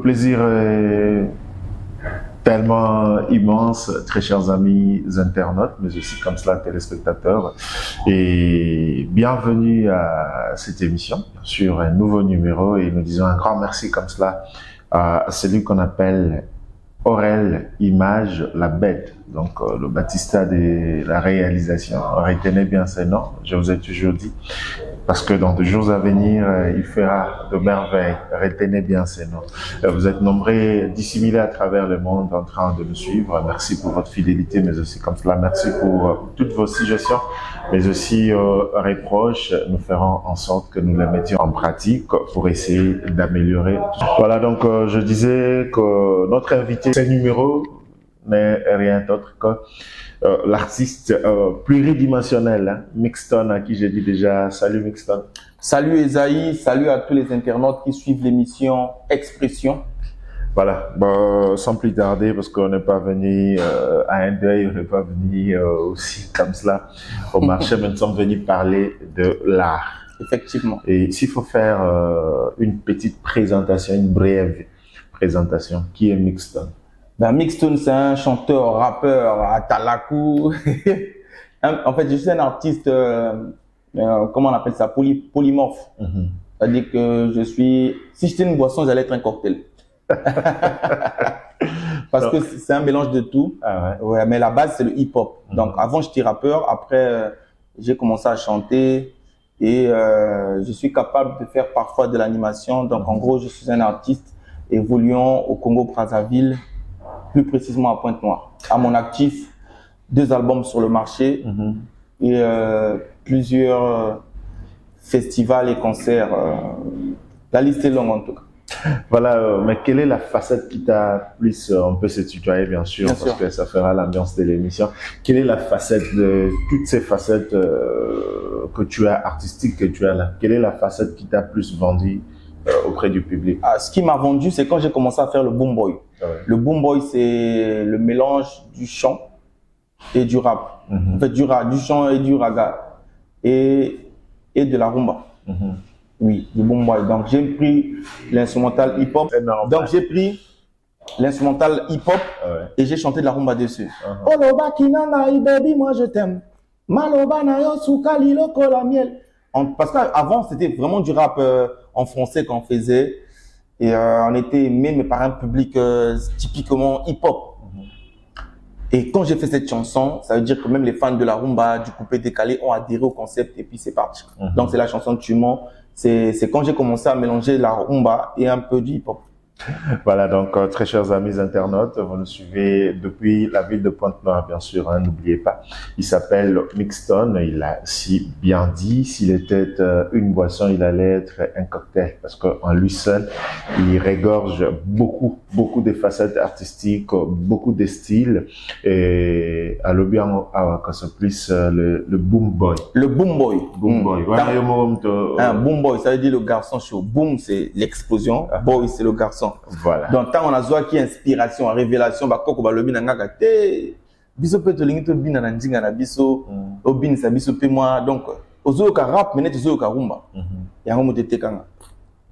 Le plaisir est tellement immense, très chers amis internautes, mais aussi comme cela téléspectateurs. Et bienvenue à cette émission sur un nouveau numéro. Et nous disons un grand merci comme cela à celui qu'on appelle Aurel Image, la bête, donc le Batista de la réalisation. Retenez bien ce nom, je vous ai toujours dit, parce que dans les jours à venir, il fera de merveilles. Retenez bien ces noms. Vous êtes nombreux, dissimulés à travers le monde en train de nous suivre. Merci pour votre fidélité, mais aussi comme cela, merci pour toutes vos suggestions, mais aussi reproches. Nous ferons en sorte que nous les mettions en pratique pour essayer d'améliorer. Voilà, donc je disais que notre invité, ce numéro n'est rien d'autre que l'artiste pluridimensionnel, hein, Mixton, à qui j'ai dit déjà salut Mixton. Salut Esaïe, salut à tous les internautes qui suivent l'émission Expression. Voilà, bon, sans plus tarder, parce qu'on n'est pas venu à un deuil, on n'est pas venu aussi comme cela au marché, mais nous sommes venus parler de l'art. Effectivement. Et s'il faut faire une petite présentation, une brève présentation, qui est Mixton? Ben, Mixton, c'est un chanteur, rappeur à Talakou. En fait, je suis un artiste, comment on appelle ça, polymorphe. C'est-à-dire que je suis, si j'étais une boisson, j'allais être un cocktail. Parce que c'est un mélange de tout. Ah ouais. Ouais, mais la base, c'est le hip-hop. Donc, avant, j'étais rappeur. Après, j'ai commencé à chanter. Et je suis capable de faire parfois de l'animation. Donc, en gros, je suis un artiste évoluant au Congo-Brazzaville, plus précisément à Pointe-Noire. À mon actif, 2 albums sur le marché et plusieurs festivals et concerts. La liste est longue en tout cas. Voilà, mais quelle est la facette qui t'a plus, on peut se tutoyer bien sûr, parce que ça fera l'ambiance de l'émission. Quelle est la facette de toutes ces facettes que tu as, artistiques que tu as là? Quelle est la facette qui t'a plus vendu auprès du public? Ce qui m'a vendu, c'est quand j'ai commencé à faire le boom boy. Ah ouais. Le boom boy, c'est le mélange du chant et du rap. En fait, du chant et du raga et de la rumba. Oui, du boom boy. Donc, j'ai pris l'instrumental hip-hop. Donc, j'ai pris l'instrumental hip-hop et j'ai chanté de la rumba dessus. Oloba kinanga baby, moi je t'aime. Maloba na yo sukali loko la miel. Parce qu'avant, c'était vraiment du rap en français qu'on faisait. Et on était aimé, mais par un public typiquement hip-hop. Et quand j'ai fait cette chanson, ça veut dire que même les fans de la rumba, du coupé décalé, ont adhéré au concept et puis c'est parti. Donc, c'est la chanson Tu mens. C'est quand j'ai commencé à mélanger la rumba et un peu du hip-hop. Voilà, donc très chers amis internautes, vous nous suivez depuis la ville de Pointe-Noire, bien sûr, hein, n'oubliez pas. Il s'appelle Mixton, il a si bien dit, s'il était une boisson, il allait être un cocktail, parce qu'en lui seul, il regorge beaucoup de facettes artistiques, beaucoup de styles, et à l'obien, quand ça plus le boom boy. Le boom boy. Boom boy. Un boom boy, ça veut dire le garçon chaud. Boom, c'est l'explosion. Boy, c'est le garçon. Voilà. Donc, tant on a besoin qui inspiration, révélation, bah, koko ba lobi nanga te, biso pe to lingi to bina na ndinga na biso, obin sa biso pe moi. Donc, ozo ka rap, mais net ozo ka rumba. Ya ngomo te tekanga.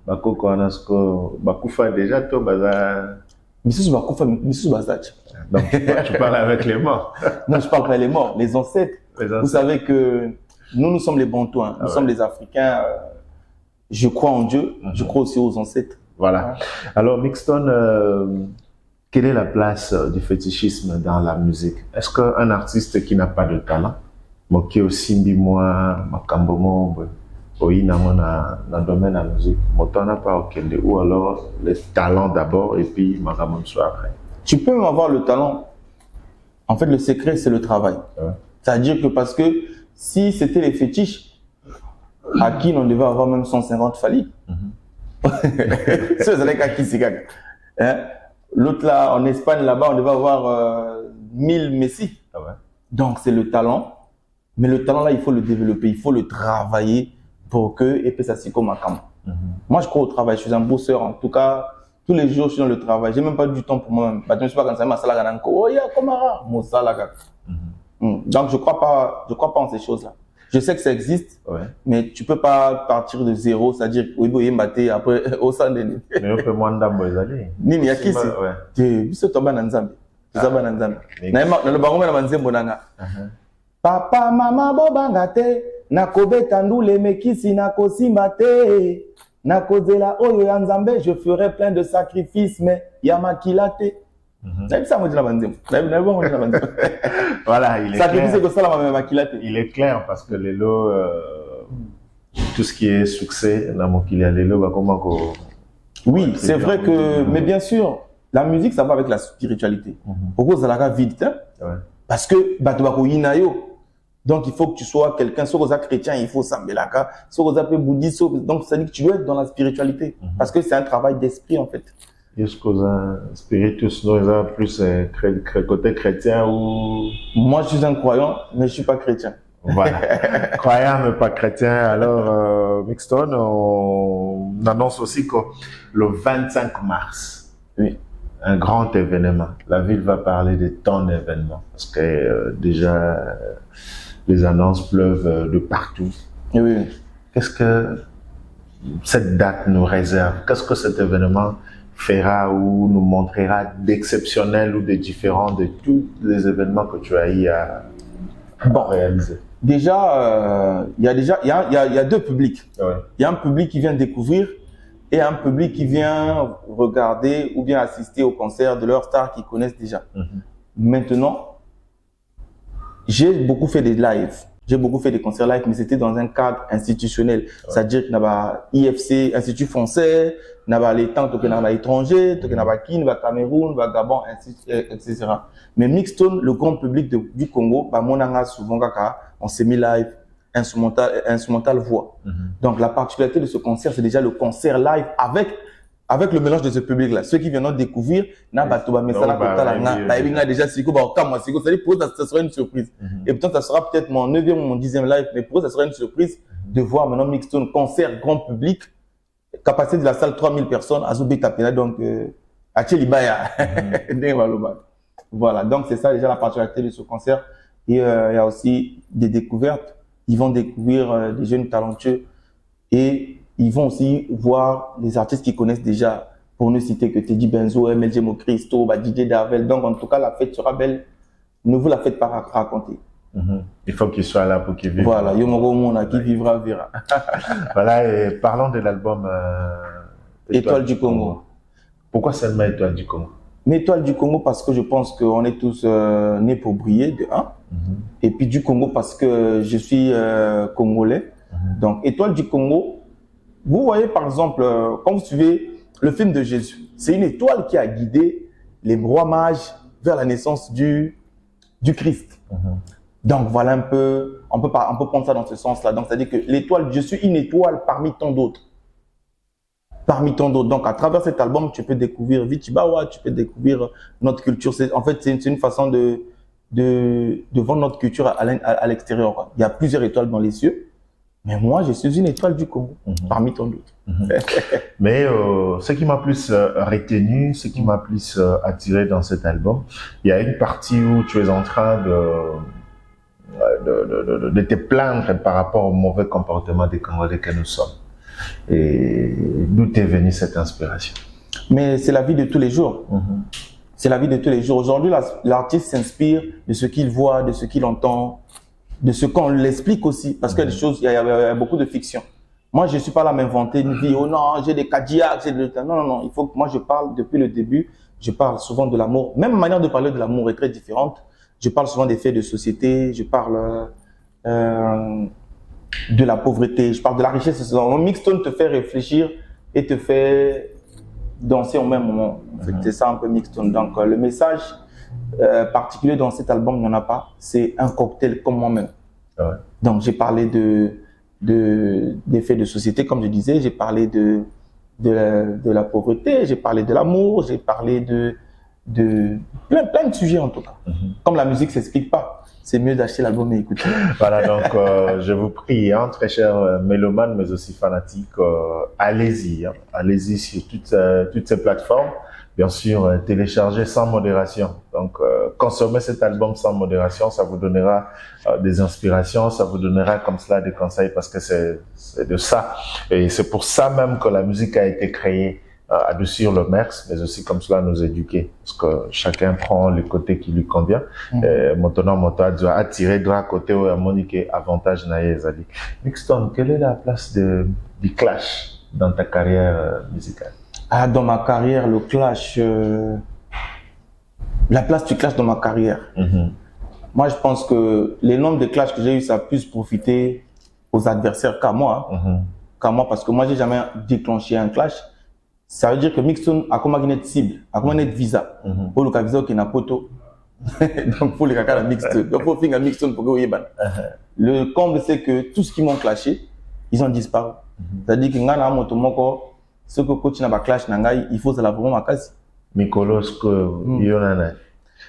Ba koko anasko, ba kufa déjà to baza. Biso ba kufa, biso bazach. Donc, tu parles avec les morts. Non, je parle pas les morts, les ancêtres. Vous savez que nous sommes les Bantouins, nous sommes les Africains. Je crois en Dieu, je crois aussi aux ancêtres. Voilà. Alors, Mixton, quelle est la place du fétichisme dans la musique? Est-ce qu'un artiste qui n'a pas de talent, qui aussi moi, makambomo, oinamo na domaine de la musique, n'a pas aucun ou alors le talent d'abord et puis makambomo après? Tu peux même avoir le talent. En fait, le secret, c'est le travail. C'est-à-dire que parce que si c'était les fétiches, à qui on devait avoir même 150 Fali. L'autre là, en Espagne, là-bas, on devait avoir 1000 Messi. Donc, c'est le talent. Mais le talent là, il faut le développer, il faut le travailler pour que, et puis ça c'est comme un camp. Moi, je crois au travail, je suis un bosseur. En tout cas, tous les jours, je suis dans le travail. J'ai même pas du temps pour moi-même. Je ne suis pas comme ça, ma salle à oh, ya, comme un mon salle. Donc, je crois pas en ces choses-là. Je sais que ça existe, mais tu peux pas partir de zéro, c'est-à-dire oui, maté après au sein de mais on peut moins d'amboisaler. Nini yaki c'est. Tu biso tomba na nzambe. Tuzaba na nzambe. Na le bango na manzembo nanga. Papa mama bobanga te nakobeta ndule mekisi nakosimba te nakozela oyo ya nzambe je ferai plein de sacrifices mais ya makila te. Voilà, il est clair parce que les lots, tout ce qui est succès, oui, c'est vrai que, mais bien sûr, la musique, ça va avec la spiritualité. Pourquoi ça la vite, hein? Parce que, donc il faut que tu sois quelqu'un, soit chrétien, il faut sambelaka, soit bouddhiste, donc ça dit que tu dois être dans la spiritualité, parce que c'est un travail d'esprit en fait. Est-ce que spiritus, non, plus côté chrétien ou... Moi, je suis un croyant, mais je suis pas chrétien. Voilà. Croyant, mais pas chrétien. Alors, Mixton, on annonce aussi que le 25 mars, un grand événement. La ville va parler de tant d'événements. Parce que déjà, les annonces pleuvent de partout. Oui. Qu'est-ce que cette date nous réserve? Qu'est-ce que cet événement fera ou nous montrera d'exceptionnel ou de différent de tous les événements que tu as eu à réaliser? Déjà, il y a deux publics. Il y a un public qui vient découvrir et un public qui vient regarder ou bien assister au concert de leurs stars qu'ils connaissent déjà. Maintenant, j'ai beaucoup fait des lives. J'ai beaucoup fait des concerts live, mais c'était dans un cadre institutionnel. C'est-à-dire qu'il y avait IFC, Institut français, il y avait les temps, il y avait étrangers, il y avait Kin, il y avait Cameroun, il y avait Gabon, etc. Mais Mixton, le grand public du Congo, bah, souvent, on s'est mis live, instrumental voix. Donc, la particularité de ce concert, c'est déjà le concert live avec le mélange de ce public-là. Ceux qui viennent découvrir, ça sera une surprise. Et peut-être ça sera peut-être mon 9e ou mon 10e live, mais pour eux, ça sera une surprise de voir maintenant Mixton, concert grand public, capacité de la salle 3000 personnes, à Zobetapena, donc, à Tchelibaya. Voilà, donc c'est ça déjà la particularité de ce concert. Et il y a aussi des découvertes. Ils vont découvrir des jeunes talentueux et ils vont aussi voir les artistes qu'ils connaissent déjà, pour ne citer que Teddy Benzo, MLG Mocristo, Didier Darvel. Donc, en tout cas, la fête sera belle. Ne vous la faites pas raconter. Il faut qu'il soit là pour qu'il vive. Voilà, Yomoro Mona, qui vivra, verra. Voilà, et parlons de l'album Étoile du Congo. Pourquoi seulement Étoile du Congo? Mais Étoile du Congo parce que je pense qu'on est tous nés pour briller, de un. Et puis du Congo parce que je suis congolais. Donc, Étoile du Congo, vous voyez par exemple, quand vous suivez le film de Jésus, c'est une étoile qui a guidé les rois mages vers la naissance du Christ. Donc voilà un peu, on peut prendre ça dans ce sens-là. Donc c'est-à-dire que l'étoile, je suis une étoile parmi tant d'autres. Parmi tant d'autres. Donc à travers cet album, tu peux découvrir Vichibawa, tu peux découvrir notre culture. En fait, c'est une façon de vendre notre culture à l'extérieur. Il y a plusieurs étoiles dans les cieux. Mais moi, je suis une étoile du Congo, parmi tant d'autres. Mais ce qui m'a plus retenu, ce qui m'a plus attiré dans cet album, il y a une partie où tu es en train de te plaindre par rapport au mauvais comportement des Congolais que nous sommes. Et d'où t'est venue cette inspiration? Mais c'est la vie de tous les jours. C'est la vie de tous les jours. Aujourd'hui, l'artiste s'inspire de ce qu'il voit, de ce qu'il entend, de ce qu'on l'explique aussi, parce qu'il y a des choses, il y a beaucoup de fiction. Moi, je ne suis pas là à m'inventer une vie, oh non, j'ai des Cadillacs, non, il faut que moi je parle depuis le début, je parle souvent de l'amour. Même ma manière de parler de l'amour est très différente. Je parle souvent des faits de société, je parle de la pauvreté, je parle de la richesse. Mon Mixton te fait réfléchir et te fait danser au même moment. En fait, c'est ça un peu Mixton. Donc, le message particulier dans cet album, il n'y en a pas. C'est un cocktail comme moi-même. Donc, j'ai parlé des faits de société, comme je disais. J'ai parlé de la pauvreté, j'ai parlé de l'amour, j'ai parlé de plein de sujets en tout cas. Comme la musique ne s'explique pas, c'est mieux d'acheter l'album et écouter. Voilà, donc je vous prie, très chers mélomanes, mais aussi fanatiques, allez-y. Allez-y sur toutes ces plateformes. Bien sûr, téléchargez sans modération. Donc, consommer cet album sans modération, ça vous donnera des inspirations, ça vous donnera comme cela des conseils parce que c'est de ça. Et c'est pour ça même que la musique a été créée, adoucir le merx, mais aussi comme cela nous éduquer. Parce que chacun prend le côté qui lui convient. Maintenant, mon doit attirer de côté où Monique avantage Naïezali. Mixton, quelle est la place du clash dans ta carrière musicale? Ah, dans ma carrière, le clash, la place du clash dans ma carrière. Moi, je pense que les nombres de clashs que j'ai eu, ça a plus profité aux adversaires qu'à moi. Qu'à moi, parce que moi, j'ai jamais déclenché un clash. Ça veut dire que Mixton a comme une cible, a comme une visa. Pour le cas visa qui n'a pas poto. Donc, pour les caca de Mixton. Donc, pour finir Mixton pour que vous le comble, c'est que tout ce qui m'ont clashé, ils ont disparu. C'est-à-dire que ngana motomoko, ce que coach n'a pas clash nangai, il faut se la vraiment ma case. Mikolo, ce que yonana.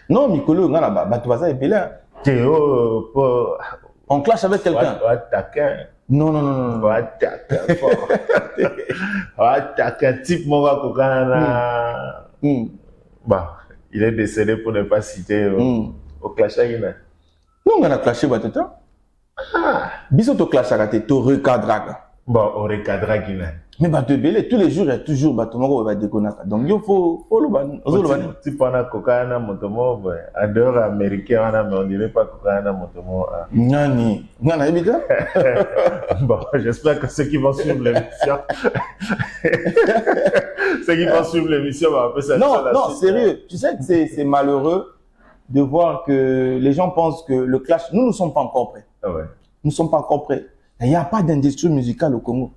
Non, Mikolo, ngana ba tu vas ça et là. Théo, on clash avec quelqu'un. Non. Attaquer type Moga Kokana. Bah, il est décédé pour ne pas citer au clash Aguina. Non, on a clashé Batata. Bisous au clash à raté, tu recadres. Bon, au recadre Guinée. Mais bah, tous les jours, il y a toujours Batomo va déconner. Donc, il faut le ban. Tu prends un cocaïne, motomo, à dehors américain, mais on dirait pas cocaïne, motomo. Nani, évidemment. Bon, j'espère que ceux qui vont suivre l'émission, vont un peu ça. Non, sérieux. Tu sais que c'est malheureux de voir que les gens pensent que le clash, nous ne sommes pas encore prêts. Ah ouais. Nous ne sommes pas encore prêts. Il n'y a pas d'industrie musicale au Congo.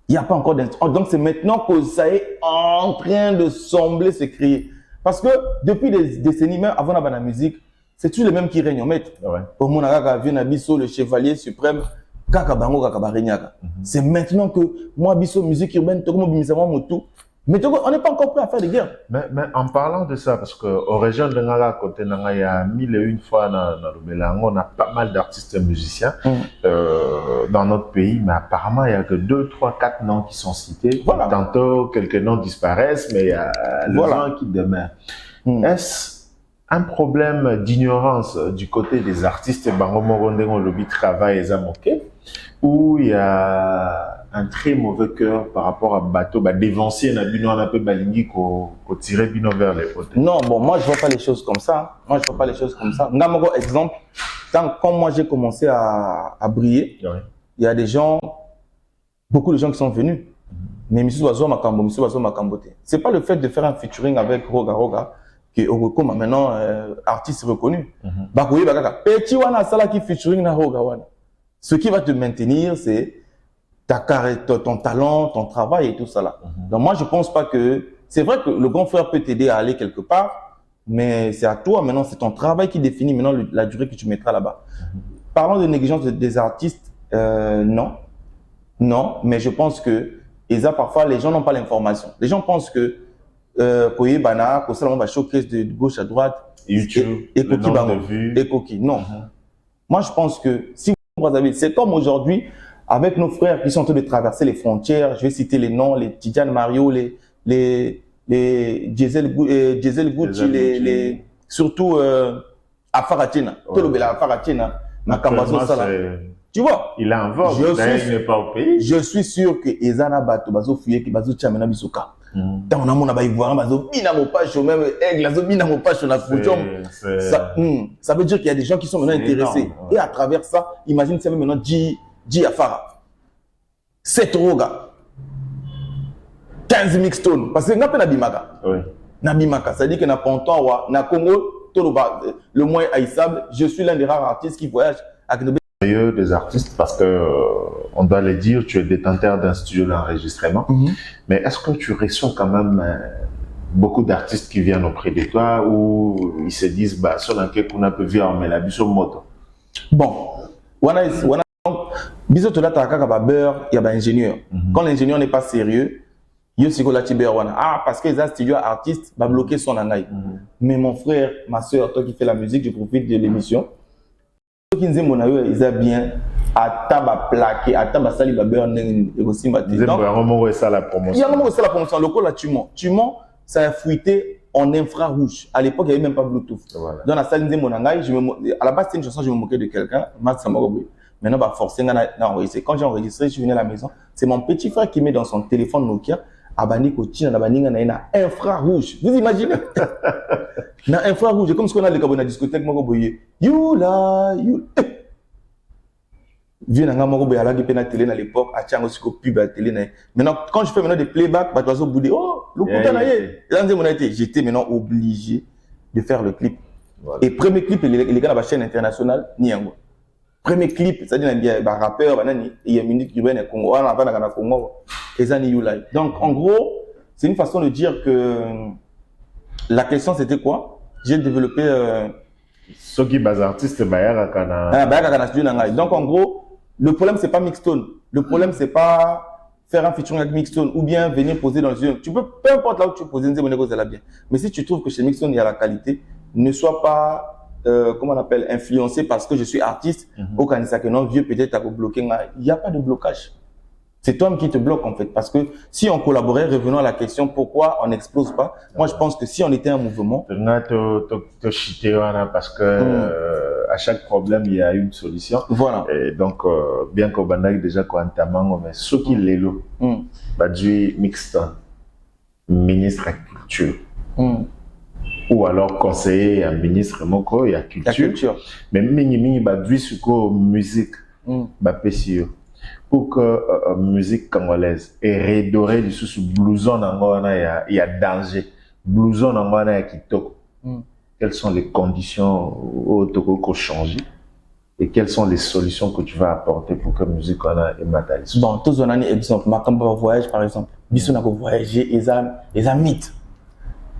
Il n'y a pas encore d'industrie. Donc, c'est maintenant que ça est en train de sembler se créer. Parce que depuis des décennies, même avant la musique, c'est toujours les mêmes qui règnent en maître. Au Monagaka, Viennabiso, le chevalier suprême, Kakabango, Kakabarenyaka. C'est maintenant que moi, Bisso, musique urbaine, Tokomo, Bimisama, Motu. Mais on n'est pas encore prêt à faire des guerres. Mais en parlant de ça, parce qu'aux régions de Ngara, côté Nanga, il y a 1001 fois dans le Bélango, on a pas mal d'artistes musiciens dans notre pays, mais apparemment, il n'y a que 2, 3, 4 noms qui sont cités. Voilà. Tantôt, quelques noms disparaissent, mais il y a le nom qui demeure. Est-ce un problème d'ignorance du côté des artistes Bango Morondeng, lobby travail et Zamoké, où il y a un très mauvais cœur par rapport à Bateau, dévancer Nabino un peu Balingi qu'on tirer Bino vers les côtés? Non, bon, moi je vois pas les choses comme ça. N'amoko exemple, quand moi j'ai commencé à briller, il y a des gens, beaucoup de gens qui sont venus. Mais Monsieur Bazo Makambo, c'est pas le fait de faire un featuring avec Roga que Orokoma maintenant artiste reconnu. Bakoui Bakaka, petit wana sala qui featuring na Roga wana. Ce qui va te maintenir, c'est ta carrière, ton talent, ton travail et tout ça là. Donc moi, je pense pas que... C'est vrai que le grand frère peut t'aider à aller quelque part, mais c'est à toi maintenant, c'est ton travail qui définit maintenant la durée que tu mettras là-bas. Parlons de négligence des artistes, non, mais je pense que parfois, les gens n'ont pas l'information. Les gens pensent que Koyebana, Kosalama va showcase de gauche à droite, YouTube, et Koki, non. Moi, je pense que si c'est comme aujourd'hui, avec nos frères qui sont en train de traverser les frontières, je vais citer les noms, les Tidjane Mario, les Diesel Gucci, surtout Afaratina, Tolobela Afaratina, Makambazo Sala. Tu vois? Il est en vogue, il n'est pas au pays. Je suis sûr que Ezana Bato, Bazo Fuye, qui Bazo Tchamena Bisoka. Dans mon amour, il voit Bazo Bina Mopacho, même Aigle, Bazo Bina Mopacho, la Fouchom. Ça veut dire qu'il y a des gens qui sont maintenant intéressés. Et à travers ça, imagine, c'est même maintenant J Afara. 7 Roga. 15 mixtones. Parce que n'a pas Nabimaka. Nabimaka. Ça veut dire que n'a pas longtemps, na Congo, le moins haïssable, je suis l'un des rares artistes qui voyage avec des artistes parce que on doit le dire, tu es détenteur d'un studio d'enregistrement, mais est-ce que tu reçois quand même beaucoup d'artistes qui viennent auprès de toi ou ils se disent sur l'enquête qu'on a pu vivre mais la biso moto? Bon, biso to la taka ba beurre, il y a ingénieur. Quand l'ingénieur n'est pas sérieux, yo siko la tiber wana. Parce que les studio artistes va bloquer son angaï. Mais mon frère, ma soeur, toi qui fais la musique, je profite de l'émission. Qui nous aiment, ils ont bien à taba plaqué, à taba sali babeur et aussi ma il y a un moment où ça la promotion. Le coup là tu mens, ça a fuité en infrarouge. À l'époque, il n'y avait même pas Bluetooth. Voilà. Dans la salle de Monangaï, à la base, c'était une chanson, je me moquais de quelqu'un, Max Samarobe. Maintenant, bah, forcément, quand j'ai enregistré, je suis venu à la maison. C'est mon petit frère qui met dans son téléphone Nokia, Abani Kochi, na infrarouge. Vous imaginez? Na infrarouge, comme ce qu'on a le cabane à discothèque, you la, you. Viens dans mon boy à la télé à l'époque, à Tchango Siko pub à télé. Maintenant, quand je fais maintenant des playbacks, bah, tu vas au bout de, oh, le putain naïe. J'étais maintenant obligé de faire le clip. Voilà. Et premier clip, les gars de la chaîne internationale, Niango. Premier clip, c'est-à-dire qu'il y a un rappeur, il y a une minute qui vient au Congo, on va au Congo, et ça n'y est. Donc, en gros, c'est une façon de dire que la question c'était quoi? J'ai développé. Ce qui est artiste, donc, en gros, le problème c'est pas Mixtone. Le problème c'est pas faire un featuring avec Mixtone ou bien venir poser dans une. Tu peux, peu importe là où tu poses, bien. Mais si tu trouves que chez Mixtone il y a la qualité, ne sois pas. Comment on appelle, influencé parce que je suis artiste, au Canada que non, vieux peut-être à vous bloquer. Il n'y a pas de blocage. C'est toi qui te bloque en fait. Parce que si on collaborait, revenons à la question, pourquoi on n'explose pas? Moi, je pense que si on était un mouvement. Parce que à chaque problème, il y a une solution. Voilà. Et donc, bien qu'on ait déjà Quantamang, mais ce qui l'est là, Badji Mixton, ministre de la Culture. Ou alors conseiller un ministre moko il y a culture mais mingi badui suko musique bapesio pour que musique congolaise et redorer du sous blouson ngona il y a danger blouson ngona ya kitoko. Quelles sont les conditions au toko changer et quelles sont les solutions que tu vas apporter pour que musique ona et matériel. Bon, tous on a un exemple, ma campagne voyage par exemple, biso na ko voyager les mythes.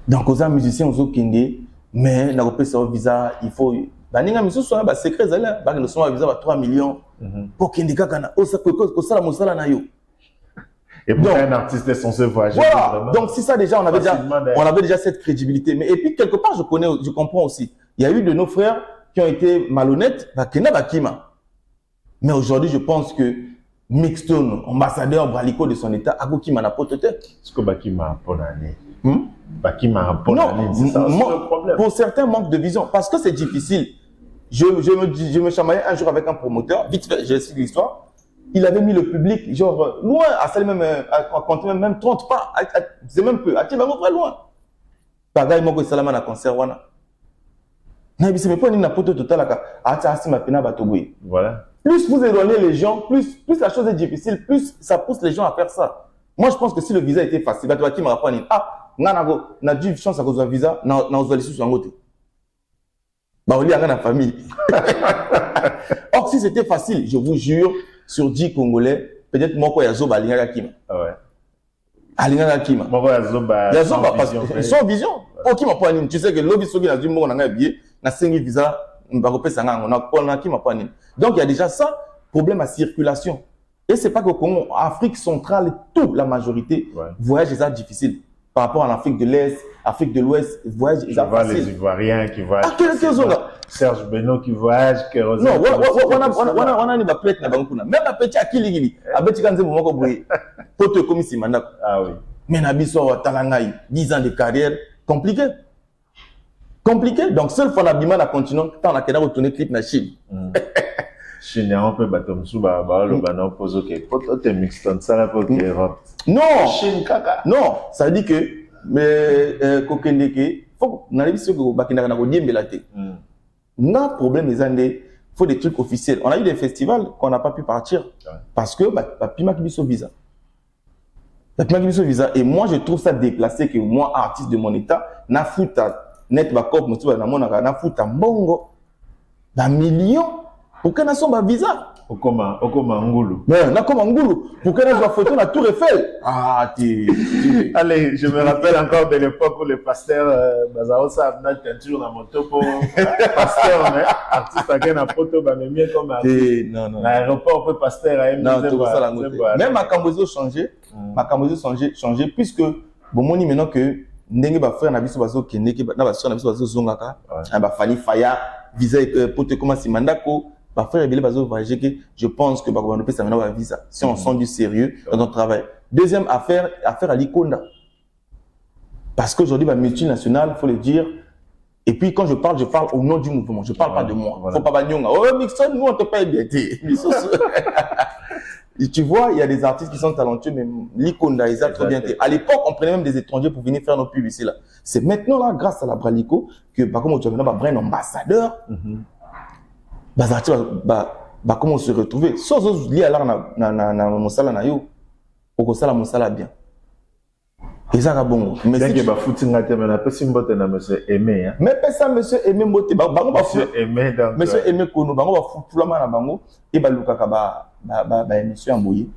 Donc, aux musiciens, aux Kinde, mais na repé sur visa, il faut. Baninga miso soit ba secret zala, ba le son visa 3 millions. Pour Kinde kakana, o ça que ça la mosala na yo. Et pour un artiste est censé voyager. Voilà. Donc, si ça déjà, on avait déjà cette crédibilité. Mais et puis quelque part, je comprends aussi. Il y a eu de nos frères qui ont été malhonnêtes, bakena bakima. Mais aujourd'hui, je pense que Mixtone, ambassadeur Braliko de son état, Agokima n'a pas de tête. Est-ce que Bakima a année? Bakima a c'est ça le problème. Pour certains, manque de vision. Parce que c'est difficile. Je me chamaillais un jour avec un promoteur. Vite fait, j'ai expliqué l'histoire. Il avait mis le public, genre, loin, à saler à compter même 30 pas. C'est même peu. À qui va me loin? Pagaille, moi, que Salama na concert, wana. Mais c'est pas une napoto totale. Voilà. Plus vous éloignez les gens, plus la chose est difficile, plus ça pousse les gens à faire ça. Moi, je pense que si le visa était facile, tu m'as rappelé, n'a dû chance à cause du visa, n'a pas sous en côté. Bah, on lit à la famille. Or, si c'était facile, je vous jure, sur 10 Congolais, peut-être moi, quoi, il y a Zoba, Alinga Kima. Ah ouais. Alinga Kima. Moi, il y a Zoba. Il y a Zoba, parce que sans vision. Ok, ma poigne, tu sais que l'objet qui a dû mourir, on a un billet, n'a 5 visa, on va repérer ça, on a pas qui m'a poigne. Donc, il y a déjà ça, problème à circulation. Et c'est pas qu'au Congo, Afrique centrale, toute la majorité, voyage est difficile. Par rapport à l'Afrique de l'Est, Afrique de l'Ouest, voyage est difficile. Les Ivoiriens qui voyagent. Ah, Serge Beno qui voyage, non, on a une plate na banguna. Même la petite akili, abeti kanze moko boye. Poto comme si manako. Ah oui. Mais na biso talangai, 10 ans de carrière, compliqué. Compliqué. Donc seule fois l'abima na continent, tant la kena retourner clip na Chine. Chine on peut batom suba ba le bana pose OK. Poto te Mixtone ça la pour Europe. Non. Chine kaka. Non, ça veut dire que mais kokendeke, faut na biso ko bakina na ko diembela te. Non, problème les années, faut des trucs officiels. On a eu des festivals qu'on n'a pas pu partir parce que Pima qui biso visa. Pima qui biso visa et moi je trouve ça déplacé que moi artiste de mon état na futa net ba cop mutu na mona na futa mbongo na million pour que na somba visa. Okoma ngulu. Mais na koma ngulu pour que na photo na Tour Eiffel. Ah allez, je me rappelle encore de l'époque où le pasteur Bazao a amené teinture dans moto pour pasteur mais artiste à na photo ba même comme non. L'aéroport peut pasteur à non, tout ça la ngote. Même ma Cambozo changé, changé puisque bon moni maintenant que ndenge ba frère na biso bazo keneke na ba sœur na biso bazo zongaka ba fali faya visa pote comment si mandako. Je pense que on peut s'amener à visa si on sent du sérieux dans notre travail. Deuxième affaire à l'Ikonda. Parce qu'aujourd'hui, multinationale, il faut le dire. Et puis, quand je parle au nom du mouvement. Je ne parle pas de moi. Il ne faut pas bagnonger. Oh, Mixon, nous, on te paye bien. Et tu vois, il y a des artistes qui sont talentueux, mais l'Iconda, ils très bien. À l'époque, on prenait même des étrangers pour venir faire nos pubs ici, là. C'est maintenant, là, grâce à la Bralico, que, comme tu as maintenant, un ambassadeur, comment se retrouver. Sans lier à l'art, na mosala na yo, pour que ça, la mosala bien. Et ça, bon. Mais si tu vas foutre un thème, on a pas si mbote na monsieur Aimé, hein. Mais pas ça, monsieur Aimé mbote, monsieur Aimé, donc. Monsieur Aimé Kono, bango va foutre tout la main na bango, et ba luka kaba, monsieur Amboye,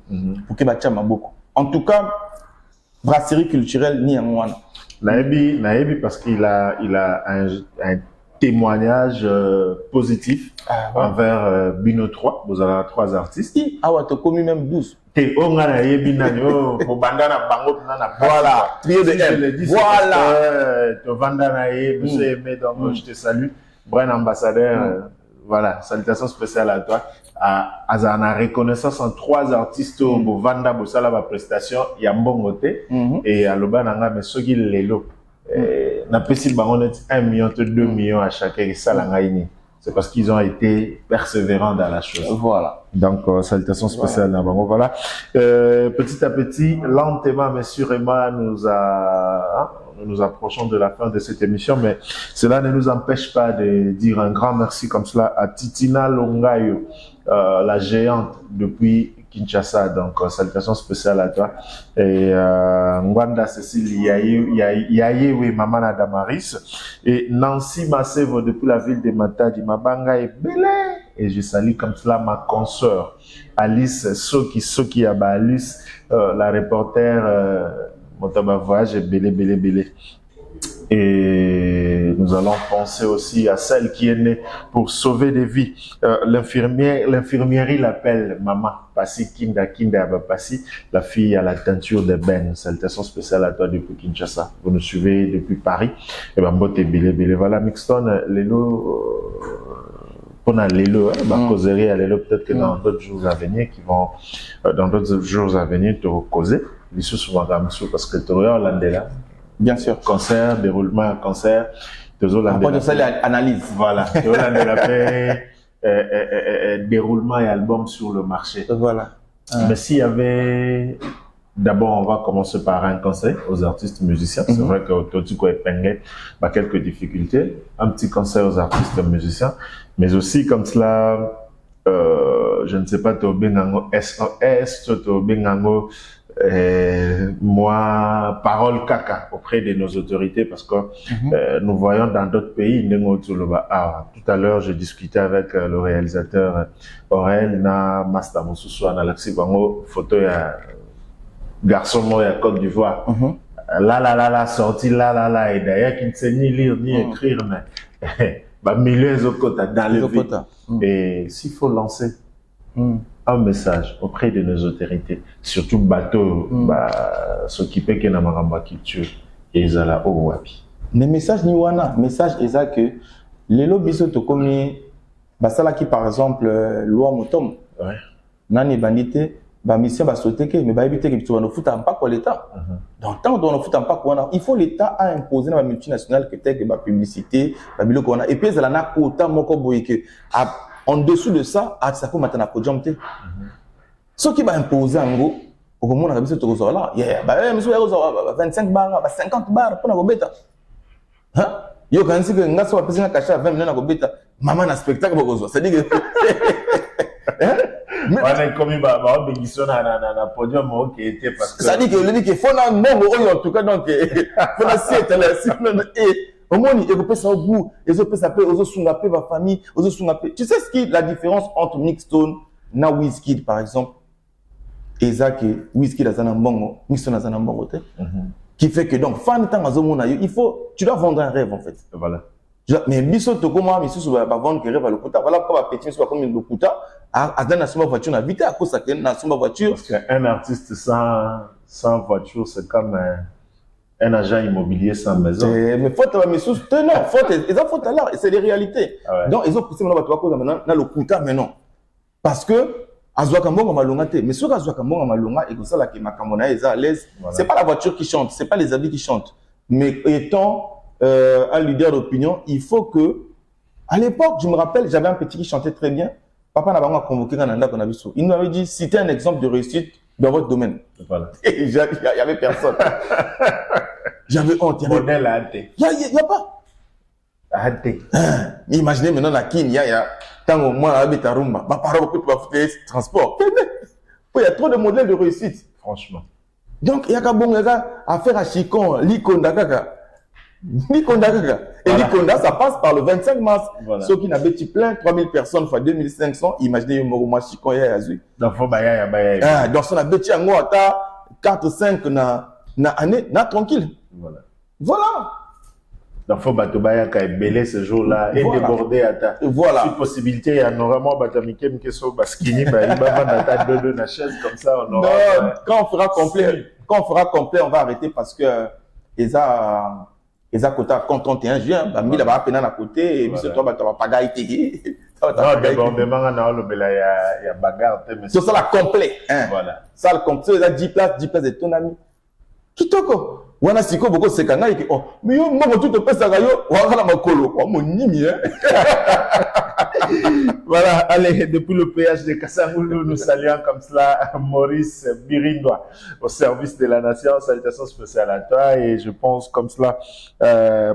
pour que ba tchama beaucoup. En tout cas, brasserie culturelle ni en wana. Naebi parce qu'il a un témoignage positif envers Bino 3. Vous avez 3 artistes. Ah ouais, tu as commis même 12. Voilà, trio de M. Voilà. Monsieur Aimé, donc je te salue. Brian ambassadeur, voilà, salutations spéciales à toi. À la reconnaissance en 3 artistes au Vanda Bossala la prestation, il y a Mbongote et à Lobananga, mais ceux qui l'élo. N'a pas si 1 million, 2 millions à chacun et ça la c'est parce qu'ils ont été persévérants dans la chose. Voilà. Donc, salutations spéciales. Voilà. Petit à petit, lentement, mais sûrement, nous approchons de la fin de cette émission, mais cela ne nous empêche pas de dire un grand merci comme cela à Titina Longayo, la géante depuis Kinshasa. Donc, salutations spéciales à toi. Et Ngwanda Cécile Yayewe Mamana Damaris et Nancy Massevo depuis la ville de Matadi, Mabanga et Belé. Et je salue comme cela ma consoeur Alice Soki Aba Alice, la reporter Motaba Voyage et Belé. Et nous allons penser aussi à celle qui est née pour sauver des vies. L'infirmière l'appelle Maman Passi Kinda Passi, la fille à la teinture de Ben. Salutations spéciales à toi depuis Kinshasa. Vous nous suivez depuis Paris. Et ben Bote Belé. Voilà Mixton, Lelo. On a Lelo, causerie à Lelo, peut-être que dans d'autres jours à venir, te causer. Les sous souvent parce que tu regardes là. Bien sûr. Concert, déroulement, concert. Après de ça, l'analyse. Voilà. Déroulement et album sur le marché. Voilà. Mais s'il y avait... D'abord, on va commencer par un conseil aux artistes musiciens. C'est vrai que Totiko épinglé a quelques difficultés. Un petit conseil aux artistes musiciens. Mais aussi, comme cela, je ne sais pas, Tobengango SOS, Tobengango, moi, parole caca auprès de nos autorités parce que nous voyons dans d'autres pays, tout à l'heure, j'ai discuté avec le réalisateur Aurel, na Master Moussousou, na Laxi Bango, photo ya garçon moi à Côte d'Ivoire. Là, sorti là, et d'ailleurs qui ne sait ni lire ni écrire, mais milieu dans le vide. Et s'il faut lancer un message auprès de nos autorités, surtout bateau, s'occuper que na maramba culture et zala au wapi. Le message ni wana, message est que les lobbies to comme basala qui par exemple loi motom. Ouais. Nani bandité, mission va sauter que mais éviter que tu vas nous foutre en pas quoi l'état. Donc tant qu'on nous fout en pas quoi, il faut l'état à imposer dans la multinationale que telle que la publicité, la bilo qu'on a et puis ça na quota moko boy que en dessous de ça, ça peut maintenant podium té. Ce qui va imposer en gros, au moment où on a besoin de te là, monsieur 25 bars, 50 bars pour na beta. Hein? Yo quand c'est que nga so pesa cacher 20 millions na beta, maman na spectacle boko ça dit que on est comme bah bénédiction na podium OK était parce que ça dit que le dit que faut na mongo en tout cas donc faut na siècle là et au moins il peut ça au bout et ça peut s'appeler aux sungape ma famille aux sungape tu sais ce qui la différence entre Mixstone na Wizkid par exemple et ça que Wizkid a un bongo Mixstone a un bongo qui fait que donc fan temps azomona il faut tu dois vendre un rêve en fait voilà mais biso to comment biso va vendre que rêve à l'okuta voilà pourquoi petit soit comme une lokuta à dans la sombre voiture na vite à cause que na sombre voiture parce qu'un artiste sans voiture c'est comme un agent immobilier sans maison. Mais faute à mes sources, non, faute à l'art, c'est des réalités. Ah ouais. Donc, ils ont poussé maintenant dans le Kuta, mais non. Parce que, Azouakambonga Malonga, mais sur Azouakambonga Malonga, et que ça, là, qui m'a est à l'aise, c'est pas la voiture qui chante, c'est pas les habits qui chantent. Mais étant un leader d'opinion, il faut que, à l'époque, je me rappelle, j'avais un petit qui chantait très bien. Papa n'a pas convoqué Kananda qu'on a vu. Il nous avait dit, citez un exemple de réussite dans votre domaine. Voilà. Et il n'y avait personne. J'avais honte. Modèle à hâte. Il n'y a pas. Hâte. Imaginez maintenant la Kine, il y a tant au moins la Betarumba. Ma parole peut pas faire transport. Il y a trop de modèles de réussite. Franchement. Donc, il y a qu'à bon affaire à Chikon, Likonda Kaka. Likonda Kaka. Et Likonda, ça passe par le 25 mars. Voilà. Ceux qui n'avaient plein, 3000 personnes fois 2500, imaginez Moroma Chikon, il y a Yazui. Donc, faut baya. Donc, si on a bêti en moi, 4 5 na année, na tranquille. Voilà. Donc, faut batobaya ka belé ce jour-là et déborder à ta. Voilà. Si possibilité, il y a normalement batamike mkeso baskini, il va vendre ta deux na chaise comme ça, on aura. Non, quand on fera complet, on va arrêter parce que Eza Kota, quand 31 juin, bah, il va à peine à côté, et puis c'est toi, bah, tu vas pas gaïté. Non, débordement, il y a bagarre. C'est ça, la complet. Hein. Voilà. Ça, le complet, il y a 10 places de ton ami. Kitoko. Wana siko boko sekanga yiki oh mais yo mo tout te pesa ga yo wangala makolo wa monimi hein. Voilà, allez, depuis le péage de Kassamoulou, nous saluons comme cela Maurice Birindois au service de la nation. Salutations spéciales à toi et je pense comme cela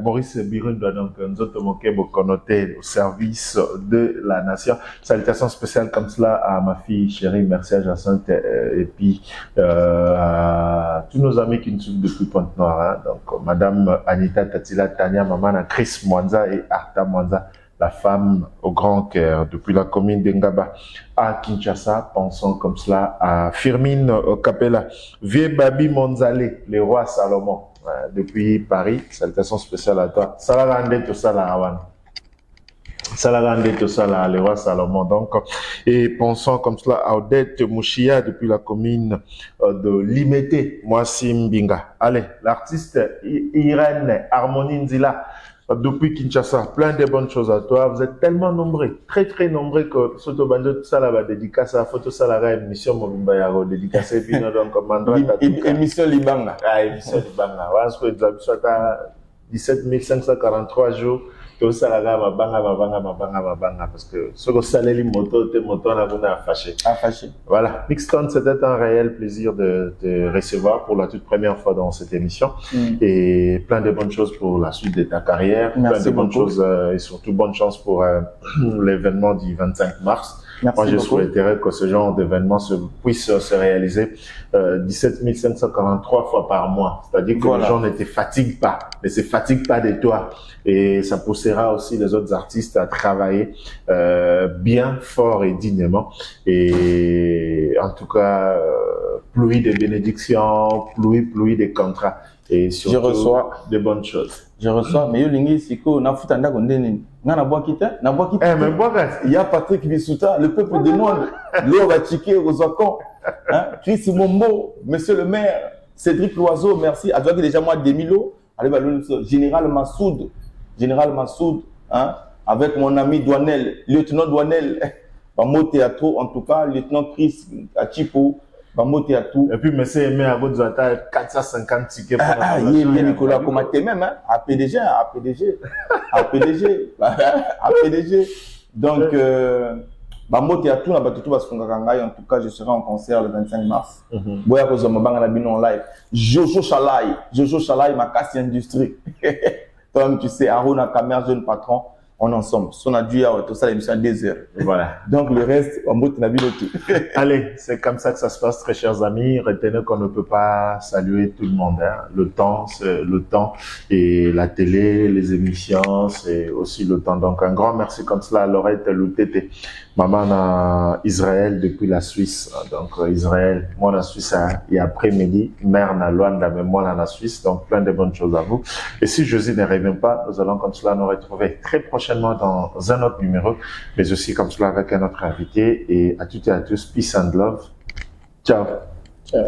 Maurice Birindois, donc nous autres moqués connoté au service de la nation. Salutations spéciales comme cela à ma fille chérie, merci à Jacinthe et puis à tous nos amis qui nous suivent depuis Pointe-Noire. Hein. Donc Madame Anita Tatila Tania, maman Chris Mwanza et Arta Mwanza. La femme au grand cœur, depuis la commune d'Engaba à Kinshasa, pensons comme cela à Firmine Capella, Vieux Babi Monzale, le roi Salomon, depuis Paris, salutations spéciales à toi. Salarande tout ça là, Awan. Salarande tout ça là, le roi Salomon. Donc, et pensons comme cela à Odette Mouchia, depuis la commune de Limete, Moissi Mbinga. Allez, l'artiste Irène Harmonie Nzila, depuis Kinshasa, plein de bonnes choses à toi. Vous êtes tellement nombreux, très nombreux que Soto Bando, tout ça là va dédicacer à Photo Salara, émission Mobimba Yaro, dédicacer puis nous donc Mandra. Émission Libanga. Ah, émission Libanga. Voilà, ce que vous avez soit à 17 543 jours. Tout ça là, ma banga, parce que ce que ça les motos, tes motos, on a voulu fâcher. Voilà. Mixton, c'était un réel plaisir de te recevoir pour la toute première fois dans cette émission. Et plein de bonnes choses pour la suite de ta carrière. Merci plein de bonnes beaucoup. choses et surtout bonne chance pour l'événement du 25 mars. Merci Moi, je beaucoup. souhaiterais que ce genre d'événement puisse se réaliser 17 543 fois par mois. C'est-à-dire que les gens ne te fatiguent pas, ne se fatiguent pas de toi. Et ça poussera aussi les autres artistes à travailler bien fort et dignement. Et en tout cas, pluie de bénédictions, pluie de contrats. Et surtout, je reçois de bonnes choses. Je reçois, mais Yolingi Siko, na futanda kondeni. Na bois kita, na bois kita. Mais bois, il y a Patrick Bissouta, le peuple demande. L'eau va tiquer aux Ocons. Hein? Chris Mombo, monsieur le maire, Cédric Loiseau, merci. A déjà moi Demilo, Général Massoud, hein? Avec mon ami Douanel, lieutenant Douanel, Bamo Théâtre, en tout cas, lieutenant Chris Achipo. Et puis, monsieur Aimé à votre 450 tickets pour la il est Nicolas Komaté même, hein, à PDG. Donc, Bamote à tout, en tout cas, je serai en concert le 25 mars. Boya Kozomabanga en live. Jojo Chalai, ma casse industrie. Toi-même, tu sais, Aruna Kamer, jeune patron. On ensemble. On a dû avoir tout ça l'émission à 2 heures. Voilà. Donc le reste, on monte la ville tout. Allez, c'est comme ça que ça se passe, très chers amis. Retenez qu'on ne peut pas saluer tout le monde. Hein. Le temps, c'est le temps. Et la télé, les émissions, c'est aussi le temps. Donc un grand merci comme cela à Laurette Loutete, maman en Israël depuis la Suisse. Donc Israël, moi en Suisse, et après-midi, mère en Luanda, mais moi en Suisse. Donc plein de bonnes choses à vous. Et si Josie ne revient pas, nous allons comme cela nous retrouver très prochainement dans un autre numéro, mais aussi comme cela avec un autre invité. Et à toutes et à tous, peace and love. Ciao. Ciao.